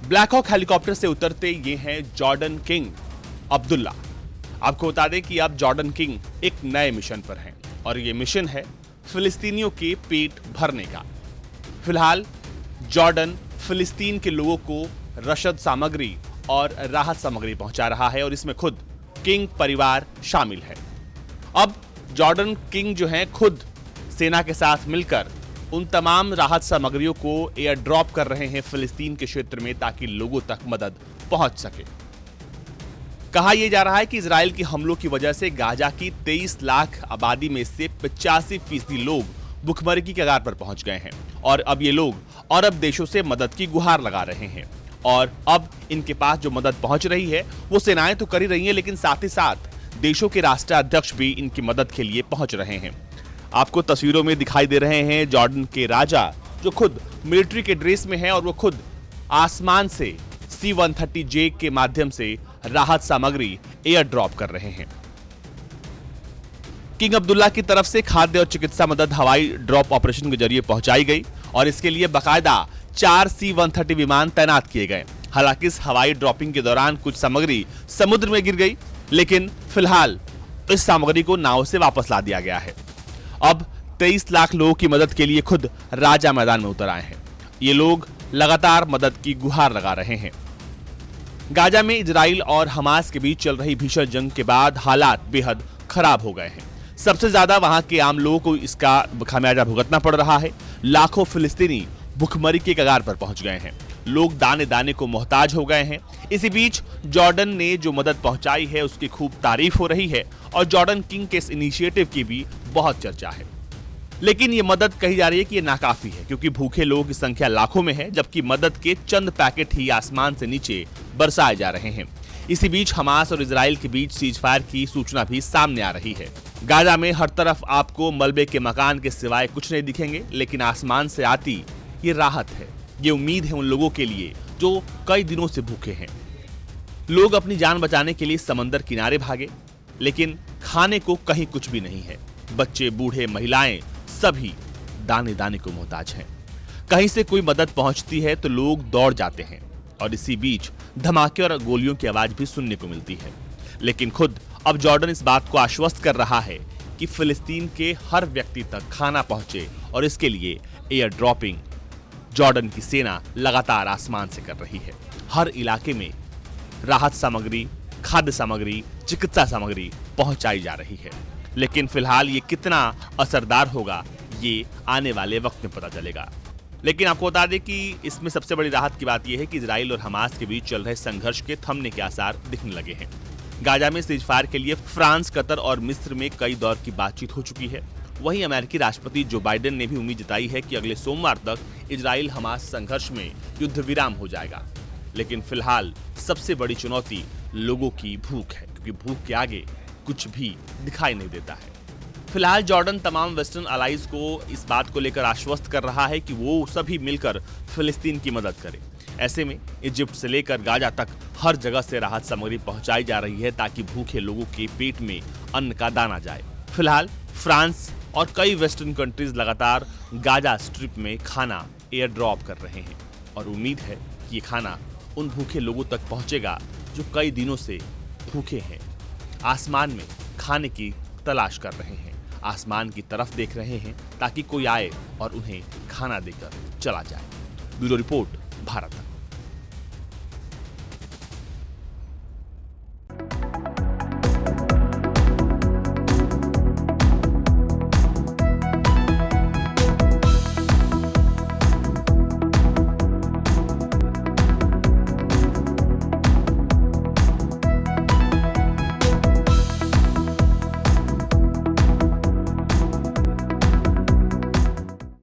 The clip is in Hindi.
ब्लैक हॉक हेलीकॉप्टर से उतरते ये हैं जॉर्डन किंग अब्दुल्ला। आपको बता दें कि अब जॉर्डन किंग एक नए मिशन पर हैं और ये मिशन है फिलिस्तीनियों के पेट भरने का। फिलहाल जॉर्डन फिलिस्तीन के लोगों को रसद सामग्री और राहत सामग्री पहुंचा रहा है और इसमें खुद किंग परिवार शामिल है। अब जॉर्डन किंग जो हैं खुद सेना के साथ मिलकर उन तमाम राहत सामग्रियों को एयर ड्रॉप कर रहे हैं फिलिस्तीन के क्षेत्र में ताकि लोगों तक मदद पहुंच सके। कहा यह जा रहा है कि इजराइल के हमलों की वजह से गाजा की 23 लाख आबादी में से 85% लोग भुखमरी की कगार पर पहुंच गए हैं और अब ये लोग अरब देशों से मदद की गुहार लगा रहे हैं। और अब इनके पास जो मदद पहुंच रही है वो सेनाएं तो कर ही रही हैं, लेकिन साथ ही साथ देशों के राष्ट्राध्यक्ष भी इनकी मदद के लिए पहुंच रहे हैं। आपको तस्वीरों में दिखाई दे रहे हैं जॉर्डन के राजा जो खुद मिलिट्री के ड्रेस में है और वो खुद आसमान से C-130J के माध्यम से राहत सामग्री एयर ड्रॉप कर रहे हैं। किंग अब्दुल्ला की तरफ से खाद्य और चिकित्सा मदद हवाई ड्रॉप ऑपरेशन के जरिए पहुंचाई गई और इसके लिए बाकायदा 4 C-130 विमान तैनात किए गए। हालांकि इस हवाई ड्रॉपिंग के दौरान कुछ सामग्री समुद्र में गिर गई, लेकिन फिलहाल इस सामग्री को नाव से वापस ला दिया गया है। अब 23 लाख लोगों की मदद के लिए खुद राजा मैदान में उतर आए हैं। ये लोग लगातार मदद की गुहार लगा रहे हैं। गाजा में इजराइल और हमास के बीच चल रही भीषण जंग के बाद हालात बेहद खराब हो गए हैं। सबसे ज्यादा वहां के आम लोगों को इसका खामियाजा भुगतना पड़ रहा है। लाखों फिलिस्तीनी भुखमरी के कगार पर पहुंच गए हैं। लोग दाने दाने को मोहताज हो गए हैं। इसी बीच जॉर्डन ने जो मदद पहुंचाई है उसकी खूब तारीफ हो रही है और जॉर्डन किंग के इस इनिशिएटिव की भी बहुत चर्चा है। लेकिन ये मदद कही जा रही है कि ये नाकाफी है क्योंकि भूखे लोगों की संख्या लाखों में है, जबकि मदद के चंद पैकेट ही आसमान से नीचे बरसाए जा रहे हैं। इसी बीच हमास और इजराइल के बीच सीजफायर की सूचना भी सामने आ रही है। गाजा में हर तरफ आपको मलबे के मकान के सिवाय कुछ नहीं दिखेंगे, लेकिन आसमान से आती ये राहत है, ये उम्मीद है उन लोगों के लिए जो कई दिनों से भूखे हैं। लोग अपनी जान बचाने के लिए समंदर किनारे भागे, लेकिन खाने को कहीं कुछ भी नहीं है। बच्चे, बूढ़े, महिलाएं सभी दाने दाने को मोहताज हैं। कहीं से कोई मदद पहुंचती है तो लोग दौड़ जाते हैं और इसी बीच धमाके और गोलियों की आवाज भी सुनने को मिलती है। लेकिन खुद अब जॉर्डन इस बात को आश्वस्त कर रहा है कि फिलिस्तीन के हर व्यक्ति तक खाना पहुंचे और इसके लिए एयर ड्रॉपिंग जॉर्डन की सेना लगातार आसमान से कर रही है। हर इलाके में राहत सामग्री, खाद्य सामग्री, चिकित्सा सामग्री पहुंचाई जा रही है। लेकिन फिलहाल ये कितना असरदार होगा ये आने वाले वक्त में पता चलेगा। लेकिन आपको बता दें कि इसमें सबसे बड़ी राहत की बात यह है कि इजराइल और हमास के बीच चल रहे संघर्ष के थमने के आसार दिखने लगे हैं। गाजा में सीजफायर के लिए फ्रांस, कतर और मिस्र में कई दौर की बातचीत हो चुकी है। वहीं अमेरिकी राष्ट्रपति जो बाइडेन ने भी उम्मीद जताई है कि अगले सोमवार तक इजराइल हमास संघर्ष में युद्ध विराम हो जाएगा। लेकिन फिलहाल सबसे बड़ी चुनौती लोगों की भूख है, क्योंकि भूख के आगे कुछ भी दिखाई नहीं देता है। फिलहाल जॉर्डन तमाम वेस्टर्न अलाइज को इस बात को लेकर आश्वस्त कर रहा है कि वो सभी मिलकर फिलिस्तीन की मदद करें। ऐसे में इजिप्ट से लेकर गाजा तक हर जगह से राहत सामग्री पहुंचाई जा रही है ताकि भूखे लोगों के पेट में अन्न का दाना जाए। फिलहाल फ्रांस और कई वेस्टर्न कंट्रीज लगातार गाजा स्ट्रिप में खाना एयर ड्रॉप कर रहे हैं और उम्मीद है कि ये खाना उन भूखे लोगों तक पहुंचेगा जो कई दिनों से भूखे हैं, आसमान में खाने की तलाश कर रहे हैं, आसमान की तरफ देख रहे हैं ताकि कोई आए और उन्हें खाना देकर चला जाए। Bureau report, Bharat.